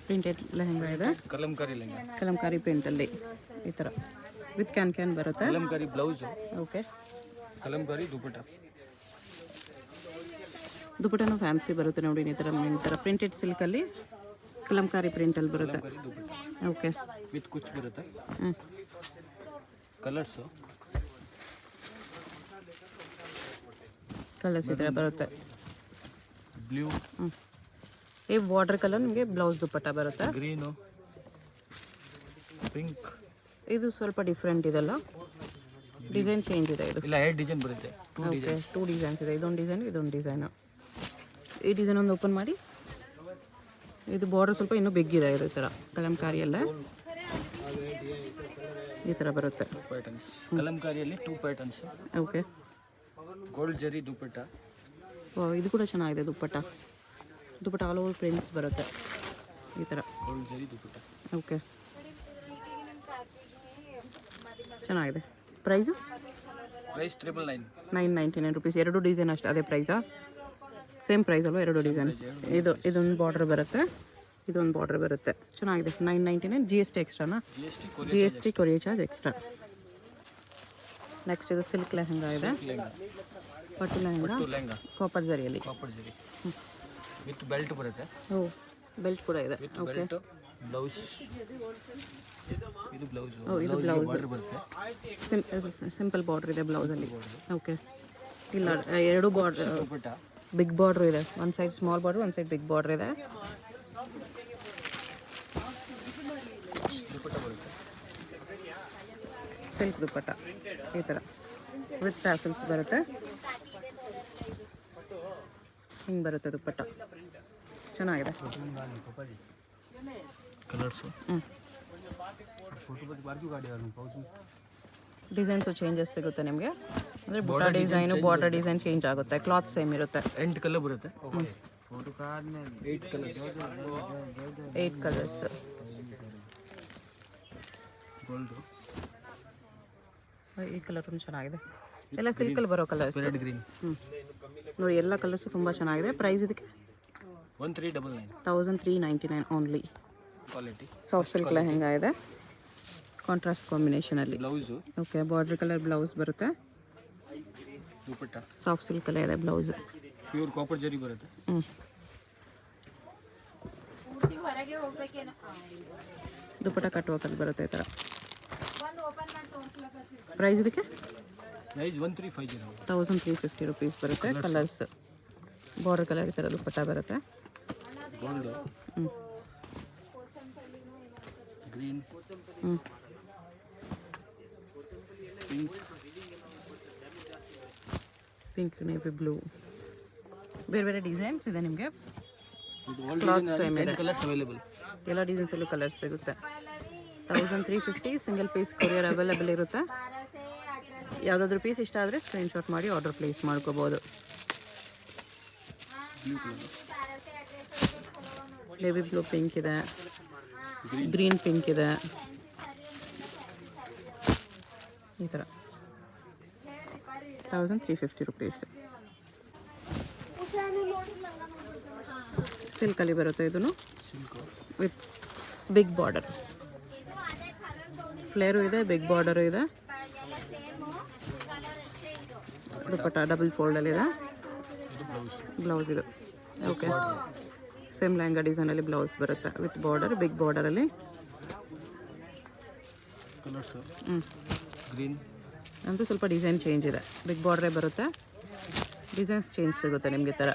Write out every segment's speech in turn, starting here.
Printed lehenga ಇದೆ, ಕಲಂಕಾರಿ ಲೆಹಂಗಾ, ಕಲಂಕಾರಿ ಪ್ರಿಂಟಲ್ಲಿ ಈ ಥರ ವಿತ್ ಕ್ಯಾನ್ ಬರುತ್ತೆ. Kalamkari blouse, okay. ಕಲಂಕಾರಿ ದುಪಟ್ಟ. ದುಪಟ್ಟನೂ ಫ್ಯಾನ್ಸಿ ಬರುತ್ತೆ ನೋಡಿ, ಈ ಥರ ಪ್ರಿಂಟೆಡ್ ಸಿಲ್ಕಲ್ಲಿ ಕಲಂಕಾರಿ ಪ್ರಿಂಟಲ್ಲಿ ಬರುತ್ತೆ. ಓಕೆ. ವಿತ್ ಕುಚ್ ಬರುತ್ತೆ. ಹ್ಞೂ. ಕಲರ್ಸು ಕಲರ್ಸ್ ಈ ಥರ ಬರುತ್ತೆ. ಬ್ಲೂ. ಹ್ಞೂ. ಈ ವಾಟರ್ ಕಲರ್ ನಿಮಗೆ ಬ್ಲೌಸ್ ದುಪಟ್ಟ ಬರುತ್ತೆ. Green, pink. ಇದು ಸ್ವಲ್ಪ ಡಿಫ್ರೆಂಟ್ ಇದೆಲ್ಲ, ಡಿಸೈನ್ ಚೇಂಜ್ ಇದೆ ಇದು. ಇಲ್ಲ, 2 ಡಿಸೈನ್ ಬರುತ್ತೆ. ಓಕೆ, 2 ಡಿಸೈನ್ಸ್ ಇದೆ. ಇದೊಂದು ಡಿಸೈನ್, ಇದೊಂದು ಡಿಸೈನು. ಈ ಡಿಸೈನ್ ಒಂದು ಓಪನ್ ಮಾಡಿ. ಇದು ಬಾರ್ಡರ್ ಸ್ವಲ್ಪ ಇನ್ನೂ ಬಿಗ್ ಇದೆ. ಇದು ಈ ಥರ ಕಲಂಕಾರಿಯಲ್ಲ ಈ ಥರ ಬರುತ್ತೆ. ಪ್ಯಾಟರ್ನ್ಸ್ ಕಲಂಕಾರಿಯಲ್ಲಿ 2 patterns. Okay. Gold zari dupatta. ಇದು ಕೂಡ ಚೆನ್ನಾಗಿದೆ ದುಪ್ಪಟ್ಟ ಆಲ್ ಓವರ್ ಪ್ರಿಂಟ್ಸ್ ಬರುತ್ತೆ ಈ ಥರ. ಗೋಲ್ಡ್ ಜರಿ ದುಪಟ್ಟ. ಓಕೆ, ಚೆನ್ನಾಗಿದೆ. Price price 999. 999 ರುಪೀಸ್. 2 ಡಿಸೈನ್ ಅಷ್ಟು ಅದೇ ಪ್ರೈಸಾ? ಸೇಮ್ ಪ್ರೈಸ್ ಅಲ್ವಾ? 2 ಡಿಸೈನ್. ಇದೊಂದು ಬಾರ್ಡರ್ ಬರುತ್ತೆ, ಇದೊಂದು ಬಾರ್ಡರ್ ಬರುತ್ತೆ. ಚೆನ್ನಾಗಿದೆ. 999. GST ಎಕ್ಸ್ಟ್ರಾನಾ? GST courier charge extra. Next ಇದು ಸಿಲ್ಕ್ ಲೆಹಂಗಾ ಇದೆ, ಪಟ್ಟು ಲೆಹಂಗಾ ಕಾಪರ್ ಜರಿಯಲ್ಲಿ. ವಿತ್ ಬೆಲ್ಟ್ ಬರುತ್ತೆ. ಓ, ಬೆಲ್ಟ್ ಕೂಡ ಇದೆ. ಓಕೆ. ಬ್ಲೌಸ್, ಇದು ಬ್ಲೌಸ್. ಇದು ಬ್ಲೌಸ್ ಬಾರ್ಡರ್ ಬರುತ್ತೆ. ಸಿಂಪಲ್ ಬಾರ್ಡರ್ ಇದೆ ಬ್ಲೌಸಲ್ಲಿ. ಓಕೆ. ಇಲ್ಲ, 2 ಬಾರ್ಡರ್, ದುಪಟ್ಟ. ಬಿಗ್ ಬಾರ್ಡರ್ ಇದೆ. ಒಂದು ಸೈಡ್ ಸ್ಮಾಲ್ ಬಾರ್ಡರ್, ಒಂದು ಸೈಡ್ ಬಿಗ್ ಬಾರ್ಡರ್ ಇದೆ. ದುಪಟ್ಟ ಬರುತ್ತೆ. ಸಿಲ್ಕ್ ದುಪಟ್ಟ ಈ ಥರ ವಿತ್ ಟ್ಯಾಸಲ್ಸ್ ಬರುತ್ತೆ. ಹಿಂಗೆ ಬರುತ್ತೆ ದುಪಟ್ಟ, ಚೆನ್ನಾಗಿದೆ. ಕಲರ್ಸು. ಡಿಸೈನ್ಸು ಚೇಂಜಸ್ ಸಿಗುತ್ತೆ ನಿಮಗೆ. ಅಂದರೆ ಬುಟ್ಟ ಡಿಸೈನು, ಬಾರ್ಡರ್ ಡಿಸೈನ್ ಚೇಂಜ್ ಆಗುತ್ತೆ. ಕ್ಲಾತ್ ಸೇಮ್ ಇರುತ್ತೆ. 8 ಕಲರ್ ಬರುತ್ತೆ. 8 ಕಲರ್ಸ್. ಗೋಲ್ಡ್. ಈ ಕಲರ್ ಚೆನ್ನಾಗಿದೆ. ಎಲ್ಲ ಸಿಲ್ಕಲ್ಲಿ ಬರೋ ಕಲರ್ಸ್. Red green. ನೋಡಿ, ಎಲ್ಲ ಕಲರ್ಸು ತುಂಬ ಚೆನ್ನಾಗಿದೆ. ಪ್ರೈಸ್ ಇದಕ್ಕೆ 1399. 1399 only. Quality soft silk lehenga ಇದೆ, ಕಾಂಟ್ರಾಸ್ಟ್ ಕಾಂಬಿನೇಷನಲ್ಲಿ. Blouse. Okay, border colour blouse ಬರುತ್ತೆ. ದುಪಟ್ಟ ಸಾಫ್ಟ್ ಸಿಲ್ಕ್ ಅಲ್ಲೇ ಇದೆ ಬ್ಲೌಸ್. ಪ್ಯೂರ್ ಕಾಪರ್ ಜರಿ ಬರುತ್ತೆ. ದುಪಟ್ಟ ಕಟ್ಟುವಕಲ್ಲಿ ಬರುತ್ತೆ ಈ ಥರ. ಪ್ರೈಸ್ ಇದಕ್ಕೆ ಪ್ರೈಸ್ 1350. 1350 ರುಪೀಸ್ ಬರುತ್ತೆ. ಕಲರ್ಸ್ ಬಾರ್ಡರ್ ಕಲರ್ ಈ ಥರ ದುಪಟ್ಟ ಬರುತ್ತೆ. Gold, green, pink, navy blue, ಬೇರೆ ಬೇರೆ ಡಿಸೈನ್ಸ್ ಇದೆ ನಿಮಗೆ. Colours available. ಎಲ್ಲ ಡಿಸೈನ್ಸಲ್ಲೂ ಕಲರ್ಸ್ ಸಿಗುತ್ತೆ. 1350. ಸಿಂಗಲ್ ಪೀಸ್ ಕೊರಿಯರ್ ಅವೈಲೇಬಲ್ ಇರುತ್ತೆ. ಯಾವುದಾದ್ರೂ ಪೀಸ್ ಇಷ್ಟ ಆದರೆ ಸ್ಕ್ರೀನ್ಶಾಟ್ ಮಾಡಿ ಆರ್ಡರ್ ಪ್ಲೇಸ್ ಮಾಡ್ಕೋಬೋದು. ನೇವಿ ಬ್ಲೂ ಪಿಂಕ್ ಇದೆ, ಗ್ರೀನ್ ಪಿಂಕ್ ಇದೆ, ಈ ಥರ. 1350 ರುಪೀಸ್. ಸಿಲ್ಕಲ್ಲಿ ಬರುತ್ತೆ ಇದನ್ನು, ವಿತ್ ಬಿಗ್ ಬಾರ್ಡರ್. ಫ್ಲೇರು ಇದೆ, ಬಿಗ್ ಬಾರ್ಡರು ಇದೆ. ದುಪಟ್ಟ ಡಬಲ್ ಫೋಲ್ಡಲ್ಲಿದೆ. ಬ್ಲೌಸ್ ಇದು. ಓಕೆ, ಸೇಮ್ ಲೆಹಂಗಾ ಡಿಸೈನಲ್ಲಿ ಬ್ಲೌಸ್ ಬರುತ್ತೆ ವಿತ್ ಬಾರ್ಡರ್, ಬಿಗ್ ಬಾರ್ಡರಲ್ಲಿ. ಗ್ರೀನ್ ಅಂತೂ ಸ್ವಲ್ಪ ಡಿಸೈನ್ ಚೇಂಜ್ ಇದೆ. ಬಿಗ್ ಬಾರ್ಡ್ರೇ ಬರುತ್ತೆ, ಡಿಸೈನ್ಸ್ ಚೇಂಜ್ ಸಿಗುತ್ತೆ ನಿಮಗೆ. ಥರ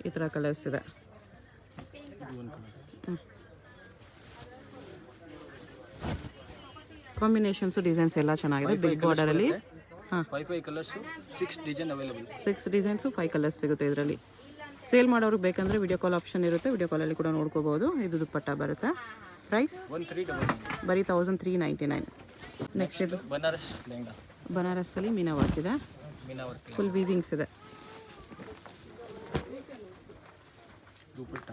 ಈ ಥರ ಕಲರ್ಸ್ ಇದೆ. ಕಾಂಬಿನೇಷನ್ಸು ಡಿಸೈನ್ಸ್ ಎಲ್ಲ ಚೆನ್ನಾಗಿದೆ. ಬಿಗ್ ಬಾರ್ಡರಲ್ಲಿ 5 colours, 6 design available. 6 designs 5 colours ಸಿಗುತ್ತೆ ಇದರಲ್ಲಿ. ಸೇಲ್ ಮಾಡೋರಿಗೆ ಬೇಕಂದರೆ ವಿಡಿಯೋ ಕಾಲ್ ಆಪ್ಷನ್ ಇರುತ್ತೆ, ವಿಡಿಯೋ ಕಾಲಲ್ಲಿ ಕೂಡ ನೋಡ್ಕೋಬೋದು. ಇದು ದುಪಟ್ಟ ಬರುತ್ತೆ. ಪ್ರೈಸ್ 1399. ಬರೀ 1399. ನೆಕ್ಸ್ಟ್ ಇದು ಬನಾರಸ್ ಲೆಹಂಗಾ. ಬನಾರಸ್ಸಲ್ಲಿ ಮೀನಾ ವರ್ಕ್ ಇದೆ, ಫುಲ್ ವೀವಿಂಗ್ಸ್ ಇದೆ. ದುಪಟ್ಟ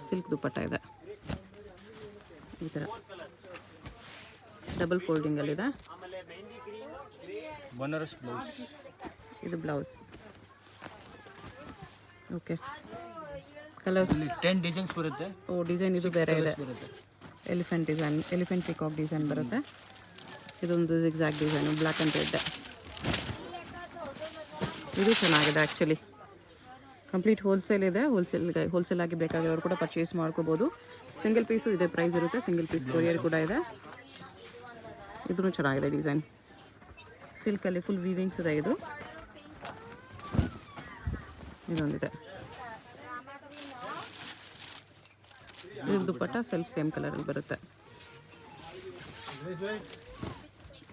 ಸಿಲ್ಕ್ ದುಪಟ್ಟ ಇದೆ ಈ ಥರ, ಡಬಲ್ ಫೋಲ್ಡಿಂಗಲ್ಲಿದೆ. ಬನಾರಸ್ ಬ್ಲೌಸ್. ಇದು ಬ್ಲೌಸ್. Okay, colours. ಇಲ್ಲಿ 10 ಡಿಸೈನ್ಸ್ ಬರುತ್ತೆ. ಓ, ಡಿಸೈನ್ ಇದು ಬೇರೆ ಇದೆ. ಬರುತ್ತೆ. Elephant design, elephant peacock design ಬರುತ್ತೆ. ಇದೊಂದು zigzag design, black and red. ಇದು ಚೆನ್ನಾಗಿದೆ ಆ್ಯಕ್ಚುಲಿ. ಕಂಪ್ಲೀಟ್ ಹೋಲ್ಸೇಲ್ ಇದೆ. ಹೋಲ್ಸೇಲ್ ಆಗಿ ಬೇಕಾಗಿರೋರು ಕೂಡ ಪರ್ಚೇಸ್ ಮಾಡ್ಕೋಬೋದು. ಸಿಂಗಲ್ ಪೀಸು ಇದೇ ಪ್ರೈಸ್ ಇರುತ್ತೆ. ಸಿಂಗಲ್ ಪೀಸ್ ಕೊರಿಯರ್ ಕೂಡ ಇದೆ. ಇದೂ ಚೆನ್ನಾಗಿದೆ ಡಿಸೈನ್. ಸಿಲ್ಕಲ್ಲಿ ಫುಲ್ ವೀವಿಂಗ್ಸ್ ಇದೆ. ಇದೊಂದಿದೆ. ಇದು ದುಪ್ಪಟ್ಟ ಸೆಲ್ಫ್ ಸೇಮ್ ಕಲರಲ್ಲಿ ಬರುತ್ತೆ.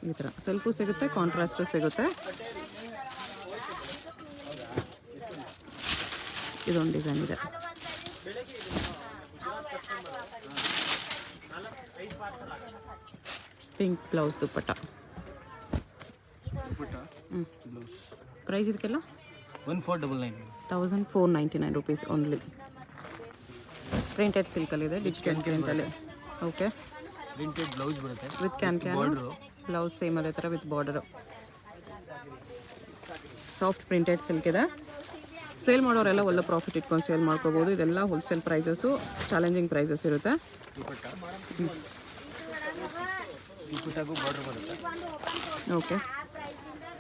ಈ ಥರ ಸೆಲ್ಫು ಸಿಗುತ್ತೆ, ಕಾಂಟ್ರಾಸ್ಟು ಸಿಗುತ್ತೆ. ಇದೊಂದು ಡಿಸೈನ್ ಇದೆ. ಪಿಂಕ್ ಬ್ಲೌಸ್ ದುಪ್ಪಟ್ಟ. ಪ್ರೈಸ್ ಇದಕ್ಕೆಲ್ಲ 1499. 1499 rupees ಓನ್ಲಿ. ಪ್ರಿಂಟೆಡ್ ಸಿಲ್ಕಲ್ಲಿದೆ, ಡಿಜಿಟಲ್ ಪ್ರಿಂಟಲ್ಲಿ. ಓಕೆ, ಪ್ರಿಂಟೆಡ್ ಬ್ಲೌಸ್ ಬರುತ್ತೆ ವಿತ್ ಕ್ಯಾನ್ ಬ್ಲೌಸ್ ಸೇಮ್ ಅದೇ ಥರ with border. Soft printed silk ಇದೆ. ಸೇಲ್ ಮಾಡೋರೆಲ್ಲ ಒಳ್ಳೆ ಪ್ರಾಫಿಟ್ ಇಟ್ಕೊಂಡು ಸೇಲ್ ಮಾಡ್ಕೋಬೋದು. ಇದೆಲ್ಲ ಹೋಲ್ಸೇಲ್ ಪ್ರೈಸಸ್ಸು, ಚಾಲೆಂಜಿಂಗ್ ಪ್ರೈಸಸ್ ಇರುತ್ತೆ. ದುಪ್ಪಟ್ಟಾಗೂ ಬಾರ್ಡರ್ ಬರುತ್ತೆ. ಓಕೆ,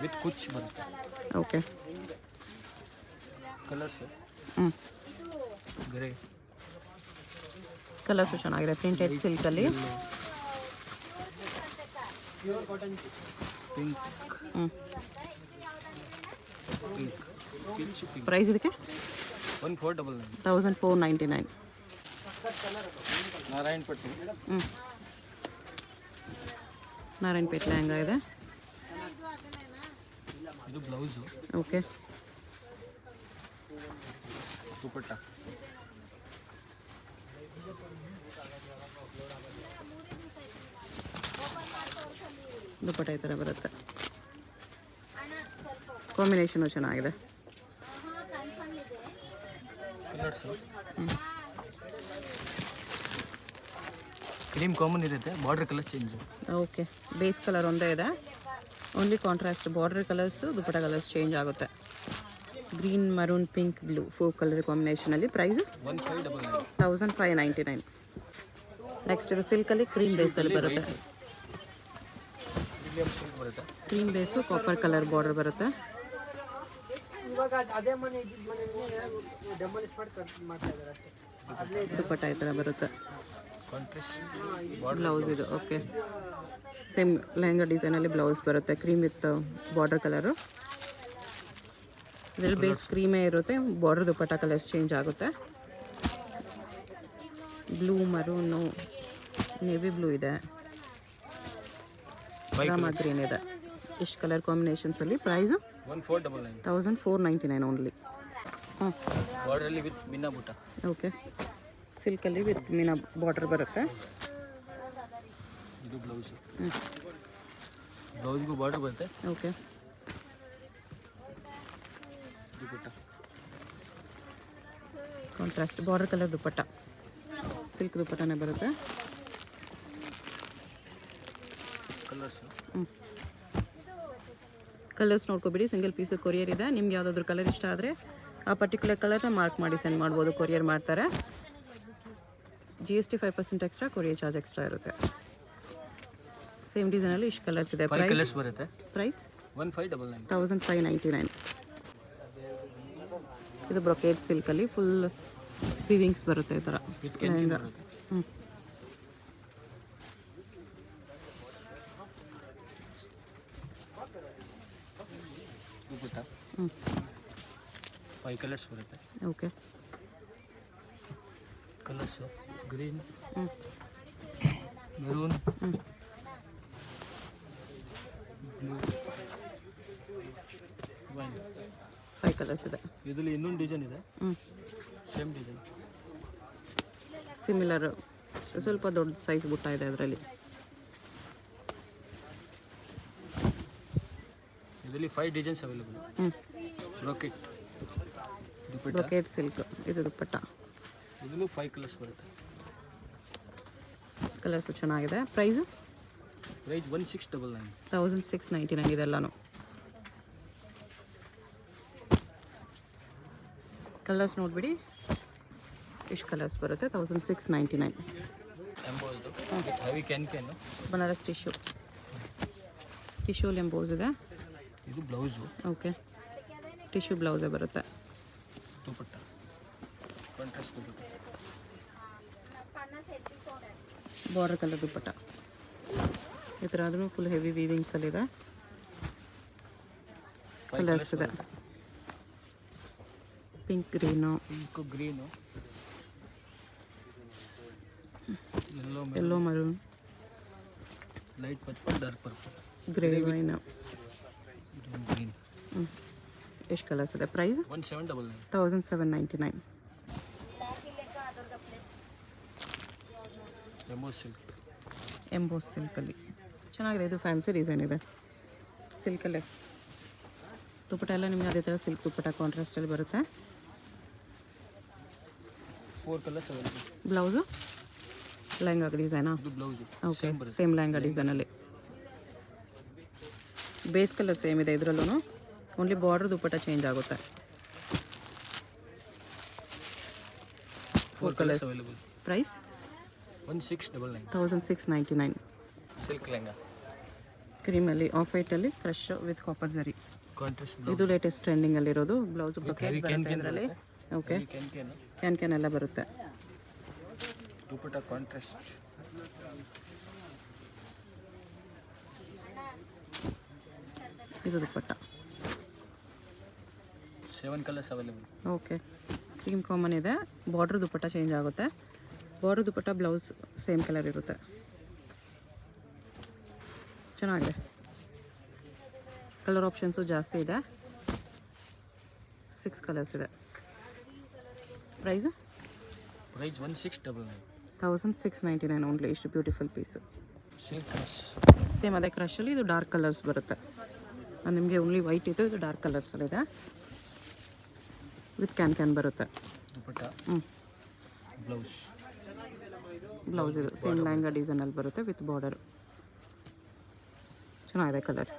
ವಿತ್ ಕುಚ್ ಬರುತ್ತೆ. ಓಕೆ. ಕಲರ್ಸ್ ಹ್ಞೂ, ಗ್ರೇ, ಕಲರ್ಸು ಚೆನ್ನಾಗಿದೆ ಪ್ರಿಂಟೆಡ್ ಸಿಲ್ಕಲ್ಲಿ. ಪಿಂಕ್, ಹ್ಞೂ. Pink, pitch pink. ಪ್ರೈಸ್ ಇದಕ್ಕೆ 1499. 1499. ನಾರಾಯಣಪಟ್ಟಿ. ಹ್ಞೂ, ನಾರಾಯಣಪೇಟ್ ಲೆಹಂಗಾ ಇದೆ. ಇದು ಬ್ಲೌಸು. ಓಕೆ, ದುಪ್ಪಟ್ಟ. ದುಪ್ಪಟ್ಟ ಈ ಥರ ಬರುತ್ತೆ. ಕಾಂಬಿನೇಷನು ಚೆನ್ನಾಗಿದೆ. ಕಲರ್ಸು ಕ್ರೀಮ್ ಕಾಮನ್ ಇರುತ್ತೆ, border colour change. Okay, base colour ಒಂದೇ ಇದೆ. Only contrast border colours, dupatta colours change ಆಗುತ್ತೆ. Green, maroon, pink, blue 4 colour ಕಾಂಬಿನೇಷನಲ್ಲಿ. ಪ್ರೈಸು 1599. ನೆಕ್ಸ್ಟ್ ಇದು ಸಿಲ್ಕಲ್ಲಿ ಕ್ರೀಮ್ ಬೇಸಲ್ಲಿ ಬರುತ್ತೆ. Cream base, copper colour border ಬರುತ್ತೆ. ದುಪ್ಪಟ್ಟ ಈ ಥರ ಬರುತ್ತೆ. ಬ್ಲೌಸ್ ಇದು. ಓಕೆ, ಸೇಮ್ ಲೆಹಂಗಾ ಡಿಸೈನಲ್ಲಿ ಬ್ಲೌಸ್ ಬರುತ್ತೆ. Cream with border colour. ಇದರಲ್ಲಿ ಬೇಸ್ ಕ್ರೀಮೇ ಇರುತ್ತೆ, ಬಾರ್ಡರ್ ದುಪ್ಪಟ್ಟ ಕಲರ್ಸ್ ಚೇಂಜ್ ಆಗುತ್ತೆ. ಬ್ಲೂ, ಮರೂನು, ನೇವಿ ಬ್ಲೂ ಇದೆ, ರಾಮ ಗ್ರೀನ್ ಇದೆ. ಇಷ್ಟು ಕಲರ್ ಕಾಂಬಿನೇಷನ್ಸಲ್ಲಿ. Price 1499 only. ಹ್ಞೂ, ಬಾರ್ಡರಲ್ಲಿ ವಿತ್ ಮಿನ್ನಾ ಬುಟ್ಟ. ಓಕೆ, ಸಿಲ್ಕಲ್ಲಿ ವಿತ್ ಮೀನಾ ಬಾರ್ಡರ್ ಬರುತ್ತೆ. ಇದು ಬ್ಲೌಸು. ಬ್ಲೌಸ್ಗೂ ಬಾರ್ಡರ್ ಬರುತ್ತೆ. Okay, dupatta. Contrast border colour dupatta, silk ದುಪ್ಪಟ್ಟನೇ ಬರುತ್ತೆ. ಕಲರ್ಸು ಕಲರ್ಸ್ ನೋಡ್ಕೊಬಿಡಿ. ಸಿಂಗಲ್ ಪೀಸು ಕೊರಿಯರ್ ಇದೆ. ನಿಮ್ಗೆ ಯಾವುದಾದ್ರೂ ಕಲರ್ ಇಷ್ಟ ಆದರೆ ಆ ಪರ್ಟಿಕ್ಯುಲರ್ ಕಲರ್ನ ಮಾರ್ಕ್ ಮಾಡಿ ಸೆಂಡ್ ಮಾಡ್ಬೋದು. ಕೊರಿಯರ್ ಮಾಡ್ತಾರೆ. GST 5% extra, courier charge extra ಇರುತ್ತೆ. ಸೇಮ್ ಡಿಸೈನಲ್ಲಿ ಇಷ್ಟು ಕಲರ್ಸ್ ಇದೆ. ಕಲರ್ಸ್ ಬರುತ್ತೆ. ಪ್ರೈಸ್ 1599. 1599. ಇದು ಬ್ರೊಕೇಡ್ ಸಿಲ್ಕಲ್ಲಿ ಫುಲ್ ವಿವಿಂಗ್ಸ್ ಬರುತ್ತೆ ಈ ಥರ. ಲೆಹಂಗಾ. ಹ್ಞೂ, ದುಪ್ಪಟ್ಟ. ಹ್ಞೂ, 5 ಕಲರ್ಸ್ ಬರುತ್ತೆ. ಓಕೆ. ಕಲರ್ಸು ಗ್ರೀನ್, ಹ್ಞೂ, ಮೆರೂನ್, ಹ್ಞೂ, ಬ್ಲೂ, ವೈನ್. 5 ಕಲರ್ಸ್ ಇದೆ. ಇದರಲ್ಲಿ ಇನ್ನೊಂದು ಡಿಸೈನ್ ಇದೆ. ಹ್ಞೂ, ಸೇಮ್ ಡಿಸೈನ್. ಸಿಮಿಲರ್, ಸ್ವಲ್ಪ ದೊಡ್ಡ ಸೈಜ್ ಬುಟ್ಟ ಇದೆ ಅದರಲ್ಲಿ. ಇದರಲ್ಲಿ 5 ಡಿಸೈನ್ಸ್ ಅವೈಲೇಬಲ್. ಹ್ಞೂ, ಬ್ರೊಕೆಟ್ ದುಪ್ಪಟ್ಟ. ಬ್ರೊಕೇಡ್ ಸಿಲ್ಕ್ ಇದು ದುಪ್ಪಟ್ಟ. ಇದರಲ್ಲೂ 5 ಕಲರ್ಸ್ ಬರುತ್ತೆ. ಕಲರ್ಸು ಚೆನ್ನಾಗಿದೆ. Price price 1699. 1699 ಇದೆಲ್ಲನೂ. ಕಲರ್ಸ್ ನೋಡಿಬಿಡಿ ಎಷ್ಟು ಕಲರ್ಸ್ ಬರುತ್ತೆ 1699. ಎಂಬೋಸ್ದು ವಿತ್ ಹೆವಿ ಕ್ಯಾನ್ ಬನಾರಸ್ ಟಿಶ್ಯೂಲಿ ಎಂಬೋಸ್ ಇದೆ. ಇದು ಬ್ಲೌಸು ಓಕೆ, ಟಿಶ್ಯೂ ಬ್ಲೌಸೇ ಬರುತ್ತೆ. Dupatta contrast dupatta border colour dupatta ಈ ಥರ ಅದನ್ನು ಫುಲ್ ಹೆವಿ ವೀವಿಂಗ್ಸಲ್ಲಿದೆ. ಕಲರ್ಸ್ ಇದೆ, pink green, yellow maroon, light purple, dark purple, grey wine. Green. ಎಷ್ಟು ಕಲರ್ಸ್ ಇದೆ? ಪ್ರೈಸ್ 1799. ಎಂಬೋಸ್ ಸಿಲ್ಕಲ್ಲಿ ಚೆನ್ನಾಗಿದೆ. ಇದು ಫ್ಯಾನ್ಸಿ ಡಿಸೈನ್ ಇದೆ ಸಿಲ್ಕಲ್ಲೇ. ದುಪ್ಪಟ್ಟ ಎಲ್ಲ ನಿಮಗೆ ಅದೇ ಥರ ಸಿಲ್ಕ್ ದುಪ್ಪಟ್ಟ ಕಾಂಟ್ರಾಸ್ಟಲ್ಲಿ ಬರುತ್ತೆ. 4 ಕಲರ್ಸ್ ಅವೈಲೇಬಲ್. ಬ್ಲೌಸು ಲೆಹಂಗಾ ಡಿಸೈನಾ? ಇದು ಬ್ಲೌಸು ಓಕೆ, ಸೇಮ್ ಲೆಹಂಗಾ ಡಿಸೈನಲ್ಲಿ. ಬೇಸ್ ಕಲರ್ ಸೇಮ್ ಇದೆ ಇದರಲ್ಲೂ, ಓನ್ಲಿ ಬಾರ್ಡ್ರ್ ದುಪ್ಪಟ್ಟ ಚೇಂಜ್ ಆಗುತ್ತೆ. 4 colours available. Price 1699. Silk lehenga ಕ್ರೀಮಲ್ಲಿ ಆಫ್ ವೈಟಲ್ಲಿ fresh with copper zari. Contrast ಇದು ಲೇಟೆಸ್ಟ್ ಟ್ರೆಂಡಿಂಗಲ್ಲಿರೋದು. ಬ್ಲೌಸು ಹೆವಿ ಇದರಲ್ಲಿ. ಓಕೆ, ಕ್ಯಾನ್ ಕ್ಯಾನ್ ಎಲ್ಲ ಬರುತ್ತೆ. ದುಪಟ್ಟ ಕಾಂಟ್ರಾಸ್ಟ್. ಇದು dupatta 7 colours available. Okay, cream common ಇದೆ. ಬಾರ್ಡ್ರ್ ದುಪ್ಪಟ್ಟ ಚೇಂಜ್ ಆಗುತ್ತೆ. Border dupatta blouse same colour ಇರುತ್ತೆ. ಚೆನ್ನಾಗಿದೆ. ಕಲರ್ ಆಪ್ಷನ್ಸು ಜಾಸ್ತಿ ಇದೆ. 6 ಕಲರ್ಸ್ ಇದೆ. ಪ್ರೈಸು 1699. 1699 ಓನ್ಲಿ. ಇಷ್ಟು beautiful piece. Silk crush same ಅದೇ ಕ್ರಶಲ್ಲಿ ಇದು ಡಾರ್ಕ್ ಕಲರ್ಸ್ ಬರುತ್ತೆ. ನಿಮಗೆ ಓನ್ಲಿ ವೈಟ್ ಇತ್ತು, ಇದು ಡಾರ್ಕ್ ಕಲರ್ಸಲ್ಲಿದೆ ವಿತ್ ಕ್ಯಾನ್ ಬರುತ್ತೆ. ದುಪಟ್ಟ ಬ್ಲೌಸ್ ಇದು ಸೇಮ್ ಲೆಹಂಗಾ ಡಿಸೈನಲ್ಲಿ ಬರುತ್ತೆ ವಿತ್ ಬಾರ್ಡರ್. ಚೆನ್ನಾಗಿದೆ ಕಲರ್.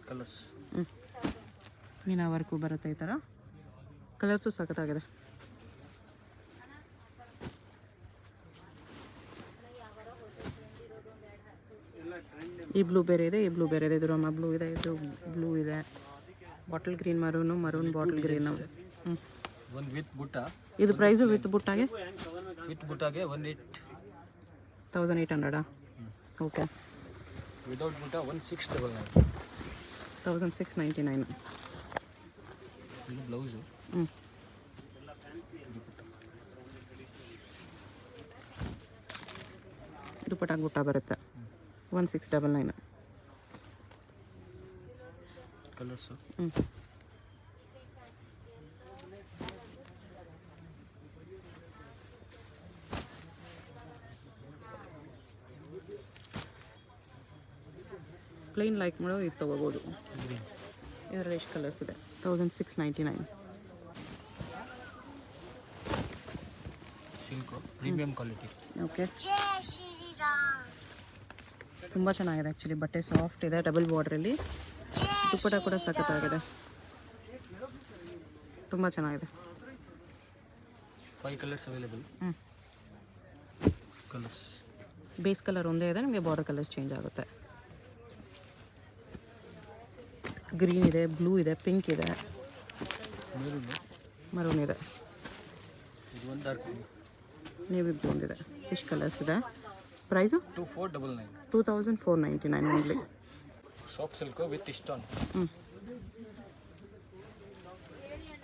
ಕಲರ್ಸ್ ಮೀನಾ ವರ್ಕು ಬರುತ್ತೆ ಈ ಥರ. ಕಲರ್ಸು ಸಖತ್ತಾಗಿದೆ. ಈ ಬ್ಲೂ ಬೇರೆ ಇದೆ, ಈ ಬ್ಲೂ ಬೇರೆ ಇದೆ. ಇದು ರಮ ಬ್ಲೂ ಇದೆ, ಇದು ಬ್ಲೂ ಇದೆ. Bottle green ಮರೂನು, maroon bottle green. ಒಂದು ವಿತ್ ಬುಟ್ಟ. ಇದು ಪ್ರೈಸು ವಿತ್ ಬುಟ್ಟಾಗೆ 1800. ಓಕೆ, ವಿದೌಟ್ ಬುಟ್ಟ 1699. 1699. ಇದು ಬ್ಲೌಸು. ದುಪ್ಪಟ್ಟಾಗಿ ಬುಟ್ಟ ಬರುತ್ತೆ 1699. ಕಲರ್ಸು ಪ್ಲೇನ್ ಲೈಕ್ ಮಾಡೋ ಇದು ತೊಗೋಬೋದು. ಇದರಲ್ಲಿ ಎಷ್ಟು ಕಲರ್ಸ್ ಇದೆ? 1699. Silk premium quality. ಓಕೆ, ತುಂಬ ಚೆನ್ನಾಗಿದೆ ಆ್ಯಕ್ಚುಲಿ. ಬಟ್ಟೆ ಸಾಫ್ಟ್ ಇದೆ, ಡಬಲ್ ಬಾರ್ಡ್ರಲ್ಲಿ. ದುಪ್ಪಟ್ಟ ಕೂಡ ಸಖತ್ತಾಗಿದೆ, ತುಂಬ ಚೆನ್ನಾಗಿದೆ. 5 colours available. Colours base colour ಒಂದೇ ಇದೆ, ನಿಮಗೆ ಬಾರ್ಡರ್ ಕಲರ್ಸ್ ಚೇಂಜ್ ಆಗುತ್ತೆ. ಗ್ರೀನ್ ಇದೆ, ಬ್ಲೂ ಇದೆ, ಪಿಂಕ್ ಇದೆ, ಮರೂನ್ ಇದೆ, ನೇವಿ ಬ್ಲೂ ಒಂದಿದೆ. ಫಿಶ್ ಕಲರ್ಸ್ ಇದೆ. Price 2499 only. Soft silk with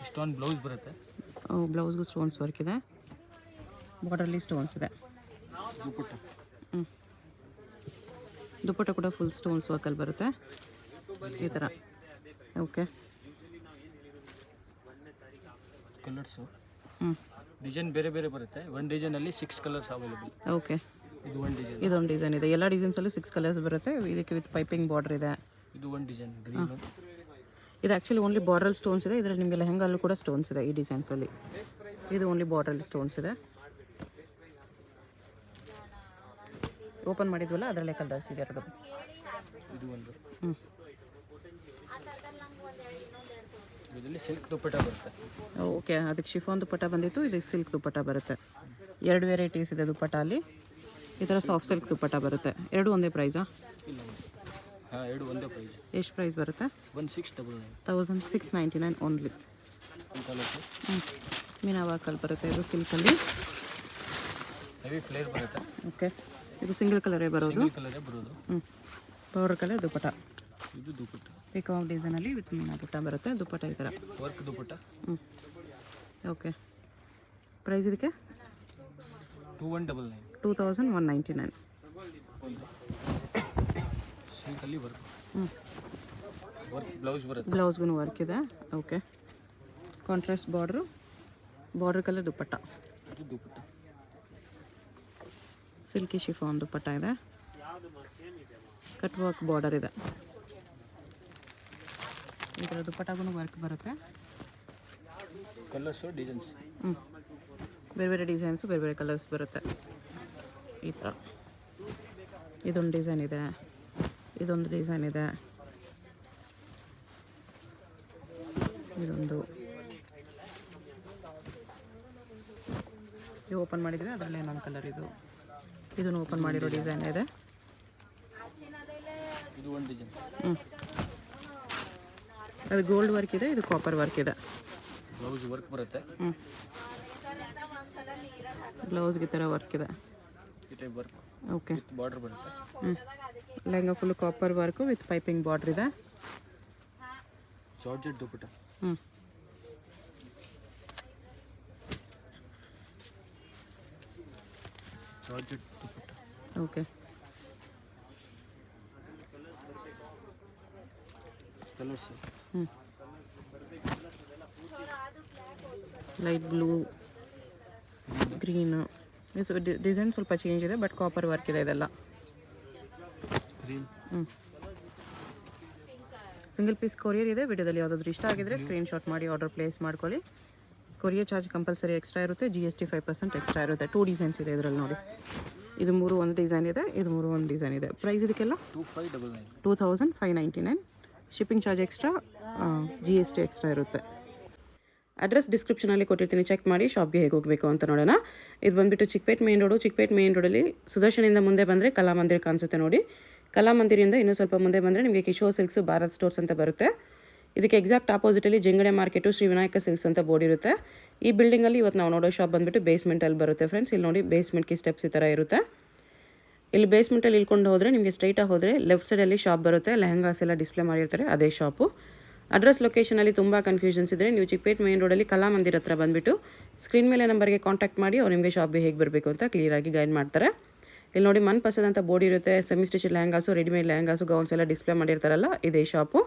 stone blouse ಬರುತ್ತೆ. ಬ್ಲೌಸ್ಗೂ ಸ್ಟೋನ್ಸ್ ವರ್ಕ್ ಇದೆ, ಬಾರ್ಡರ್ಲಿ ಸ್ಟೋನ್ಸ್ ಇದೆ. ದುಪ್ಪಟ್ಟ ಕೂಡ ಫುಲ್ ಸ್ಟೋನ್ಸ್ ವರ್ಕಲ್ಲಿ ಬರುತ್ತೆ ಈ ಥರ. ಓಕೆ, ಕಲರ್ಸು ಡಿಸೈನ್ ಬೇರೆ ಬೇರೆ ಬರುತ್ತೆ. ಒಂದು ಡಿಸೈನಲ್ಲಿ 6 ಕಲರ್ಸ್ ಅವೈಲೇಬಲ್. ಓಕೆ, ಇದು ಒಂದು ಡಿಸೈನ್, ಇದೊಂದು ಡಿಸೈನ್ ಇದೆ. ಎಲ್ಲ ಡಿಸೈನ್ಸಲ್ಲೂ 6 ಕಲರ್ಸ್ ಬರುತ್ತೆ. ಇದಕ್ಕೆ ವಿತ್ ಪೈಪಿಂಗ್ ಬಾರ್ಡರ್ ಇದೆ. ಇದು ಒಂದು ಡಿಸೈನ್ ಗ್ರೀನ್. ಇದು ಆ್ಯಕ್ಚುಲಿ ಓನ್ಲಿ ಬಾರ್ಡರ್ ಸ್ಟೋನ್ಸ್ ಇದೆ. ಇದರಲ್ಲಿ ನಿಮಗೆ ಲೆಹಂಗಲ್ಲೂ ಕೂಡ ಸ್ಟೋನ್ಸ್ ಇದೆ ಈ ಡಿಸೈನ್ಸಲ್ಲಿ. ಇದು ಓನ್ಲಿ ಬಾರ್ಡ್ರಲ್ಲಿ ಸ್ಟೋನ್ಸ್ ಇದೆ. ಓಪನ್ ಮಾಡಿದ್ವಲ್ಲ ಅದರಲ್ಲೇ ಕಲರ್ಸ್ ಇದೆ ಎರಡು. ಇದು ಒಂದು ಇದರಲ್ಲಿ ಸಿಲ್ಕ್ ದುಪ್ಪಟ್ಟ ಬರುತ್ತೆ. ಓಕೆ, ಅದಕ್ಕೆ ಶಿಫಾನ್ ದುಪ್ಪಟ್ಟ ಬಂದಿತ್ತು, ಇದಕ್ಕೆ ಸಿಲ್ಕ್ ದುಪ್ಪಟ್ಟ ಬರುತ್ತೆ. ಎರಡು ವೆರೈಟೀಸ್ ಇದೆ ದುಪ್ಪಟ್ಟ ಅಲ್ಲಿ. ಈ ಥರ ಸಾಫ್ಟ್ ಸಿಲ್ಕ್ ದುಪ್ಪಟ್ಟ ಬರುತ್ತೆ. ಎರಡು ಒಂದೇ ಪ್ರೈಸಾ? ಇಲ್ಲ ಹಾಂ, ಎರಡು ಒಂದೇ ಪ್ರೈಸ್. ಎಷ್ಟು ಪ್ರೈಸ್ ಬರುತ್ತೆ? 1699. 1699 ಓನ್ಲಿ. ಕಲರ್ಸು ಮೀನಾವಾಕಲ್ಲಿ ಬರುತ್ತೆ ಇದು ಸಿಲ್ಕಲ್ಲಿ. ಹೆವಿ ಫ್ಲೇರ್ ಬರುತ್ತೆ. ಓಕೆ, ಇದು ಸಿಂಗಲ್ ಕಲರೇ ಬರೋದು. ಸಿಂಗಲ್ ಕಲರೇ ಬರೋದು. ಪೌಡರ್ ಕಲರ್ ದುಪ್ಪಟ್ಟ. ಇದು ದುಪ್ಪಟ್ಟ ಪಿಕಾಕ್ ಡಿಸೈನಲ್ಲಿ ವಿತ್ ಮೀನಾ ದುಪ್ಪಟ್ಟ ಬರುತ್ತೆ. ದುಪ್ಪಟ್ಟ ಈ ಥರ ವರ್ಕ್ ದುಪ್ಪಟ್ಟ. ಓಕೆ, ಪ್ರೈಸ್ ಇದಕ್ಕೆ 2199. 2199. ಸಿಲ್ಕಲ್ಲಿ ವರ್ಕ್. ವರ್ಕ್ ಬ್ಲೌಸ್ ಬರುತ್ತೆ. ಬ್ಲೌಸ್ಗೂ ವರ್ಕ್ ಇದೆ. ಓಕೆ, ಕಾಂಟ್ರಾಸ್ಟ್ ಬಾರ್ಡ್ರ್ ಕಲರ್ ದುಪ್ಪಟ್ಟ. ಇದು ದುಪ್ಪಟ್ಟ. ಸಿಲ್ಕಿ ಶಿಫಾನ್ ದುಪ್ಪಟ್ಟ ಇದೆ. ಕಟ್ ವರ್ಕ್ ಬಾರ್ಡರ್ ಇದೆ. ಈ ಥರ ದುಪ್ಪಟ್ಟಗೂ ವರ್ಕ್ ಬರುತ್ತೆ. ಕಲರ್ಸು ಡಿಸೈನ್ಸ್ ಬೇರೆ ಬೇರೆ ಡಿಸೈನ್ಸು ಬೇರೆ ಬೇರೆ ಕಲರ್ಸ್ ಬರುತ್ತೆ. ಈ ಥರ ಇದೊಂದು ಡಿಸೈನ್ ಇದೆ, ಇದೊಂದು ಡಿಸೈನ್ ಇದೆ, ಇದೊಂದು ಇದು ಓಪನ್ ಮಾಡಿದರೆ ಅದರಲ್ಲಿ ಇನ್ನೊಂದು ಕಲರ್. ಇದನ್ನು ಓಪನ್ ಮಾಡಿರೋ ಡಿಸೈನ್ ಇದೆ. ಇದು ಒಂದು ಡಿಸೈನ್. ಅದು ಗೋಲ್ಡ್ ವರ್ಕ್ ಇದೆ, ಇದು ಕಾಪರ್ ವರ್ಕ್ ಇದೆ. ಬ್ಲೌಸ್ ವರ್ಕ್ ಬರುತ್ತೆ. ಬ್ಲೌಸ್ಗೆ ಈ ಥರ ವರ್ಕ್ ಇದೆ. ಈ ಟೈಪ್ ವರ್ಕ್. ಓಕೆ, ಬಾರ್ಡರ್ ಬರುತ್ತೆ. Lehenga full copper work with piping border ಇದೆ. Georgette dupatta. Georgette dupatta. Okay, colours light blue, green. Design ಸ್ವಲ್ಪ ಚೇಂಜ್ ಇದೆ, ಬಟ್ ಕಾಪರ್ ವರ್ಕ್ ಇದೆ ಇದೆಲ್ಲ. ಗ್ರೀನ್. ಸಿಂಗಲ್ ಪೀಸ್ ಕೊರಿಯರ್ ಇದೆ. ವಿಡಿಯೋದಲ್ಲಿ ಯಾವುದಾದ್ರೂ ಇಷ್ಟ ಆಗಿದ್ರೆ ಸ್ಕ್ರೀನ್ಶಾಟ್ ಮಾಡಿ ಆರ್ಡರ್ ಪ್ಲೇಸ್ ಮಾಡ್ಕೊಳ್ಳಿ. ಕೊರಿಯರ್ ಚಾರ್ಜ್ ಕಂಪಲ್ಸರಿ ಎಕ್ಸ್ಟ್ರಾ ಇರುತ್ತೆ. GST 5% ಎಕ್ಸ್ಟ್ರಾ ಇರುತ್ತೆ. 2 ಡಿಸೈನ್ಸ್ ಇದೆ ಇದರಲ್ಲಿ ನೋಡಿ. ಇದು 3 ಒಂದು ಡಿಸೈನ್ ಇದೆ, ಇದು 3 ಒಂದು ಡಿಸೈನ್ ಇದೆ. ಪ್ರೈಸ್ ಇದಕ್ಕೆಲ್ಲ 2599. Shipping charge extra, GST extra ಇರುತ್ತೆ. ಅಡ್ರೆಸ್ ಡಿಸ್ಕ್ರಿಪ್ಷನಲ್ಲಿ ಕೊಟ್ಟಿರ್ತೀನಿ, ಚೆಕ್ ಮಾಡಿ ಶಾಪ್ಗೆ ಹೇಗೆ ಹೋಗಬೇಕು ಅಂತ ನೋಡೋಣ. ಇದು ಬಂದುಬಿಟ್ಟು Chickpet main road. Chickpet main ರೋಡಲ್ಲಿ ಸುದರ್ಶನಿಂದ ಮುಂದೆ ಬಂದರೆ ಕಲಾಮಂದಿರ ಕಾಣಿಸುತ್ತೆ ನೋಡಿ. ಕಲಾಮಂದಿರಿಂದ ಇನ್ನೂ ಸ್ವಲ್ಪ ಮುಂದೆ ಬಂದರೆ ನಿಮಗೆ ಕಿಶೋರ್ ಸಿಲ್ಕ್ಸ್, ಭಾರತ್ ಸ್ಟೋರ್ಸ್ ಅಂತ ಬರುತ್ತೆ. ಇದಕ್ಕೆ ಎಕ್ಸಾಕ್ಟ್ ಆಪೋಸಿಟಲ್ಲಿ ಜಂಗಡೆ ಮಾರ್ಕೆಟು, ಶ್ರೀ ವಿನಾಯಕ ಸಿಲ್ಕ್ಸ್ ಅಂತ ಬೋರ್ಡ್ ಇರುತ್ತೆ. ಈ ಬಿಲ್ಡಿಂಗಲ್ಲಿ ಇವತ್ತು ನಾವು ನೋಡೋ ಶಾಪ್ ಬಂದುಬಿಟ್ಟು ಬೇಸ್ಮೆಂಟಲ್ಲಿ ಬರುತ್ತೆ ಫ್ರೆಂಡ್ಸ್. ಇಲ್ಲಿ ನೋಡಿ ಬೇಸ್ಮೆಂಟ್ಗೆ ಸ್ಟೆಪ್ಸ್ ಈ ಥರ ಇರುತ್ತೆ. ಇಲ್ಲಿ ಬೇಸ್ಮೆಂಟಲ್ಲಿ ಇಳ್ಕೊಂಡು ಹೋದರೆ ನಿಮಗೆ ಸ್ಟ್ರೈಟಾಗಿ ಹೋದರೆ ಲೆಫ್ಟ್ ಸೈಡಲ್ಲಿ ಶಾಪ್ ಬರುತ್ತೆ. ಲೆಹಂಗಾಸ್ ಎಲ್ಲ ಡಿಸ್ಪ್ಲೇ ಮಾಡಿರ್ತಾರೆ, ಅದೇ ಶಾಪು. ಅಡ್ರೆಸ್ ಲೊಕೇಶನಲ್ಲಿ ತುಂಬ ಕನ್ಫ್ಯೂಷನ್ಸ್ ಇದ್ದರೆ ನೀವು ಚಿಕ್ಕಪೇಟ್ ಮೇನ್ ರೋಡಲ್ಲಿ ಕಲಾಮಂದಿರ ಹತ್ರ ಬಂದುಬಿಟ್ಟು ಸ್ಕ್ರೀನ್ ಮೇಲೆ ನಂಬರ್ಗೆ ಕಾಂಟ್ಯಾಕ್ಟ್ ಮಾಡಿ ಅವ್ರು ನಿಮಗೆ ಶಾಪ್ಗೆ ಹೇಗೆ ಬರಬೇಕು ಅಂತ ಕ್ಲಿಯರಾಗಿ ಗೈಡ್ ಮಾಡ್ತಾರೆ. ಇಲ್ಲಿ ನೋಡಿ ಮನ್ ಪಸಂದ್ ಅಂತ ಬೋರ್ಡ್ ಇರುತ್ತೆ. Semi stitch lehengas, readymade lehengas, gowns ಎಲ್ಲ ಡಿಸ್ಪ್ಲೇ ಮಾಡಿರ್ತಾರಲ್ಲ, ಇದೇ ಶಾಪು.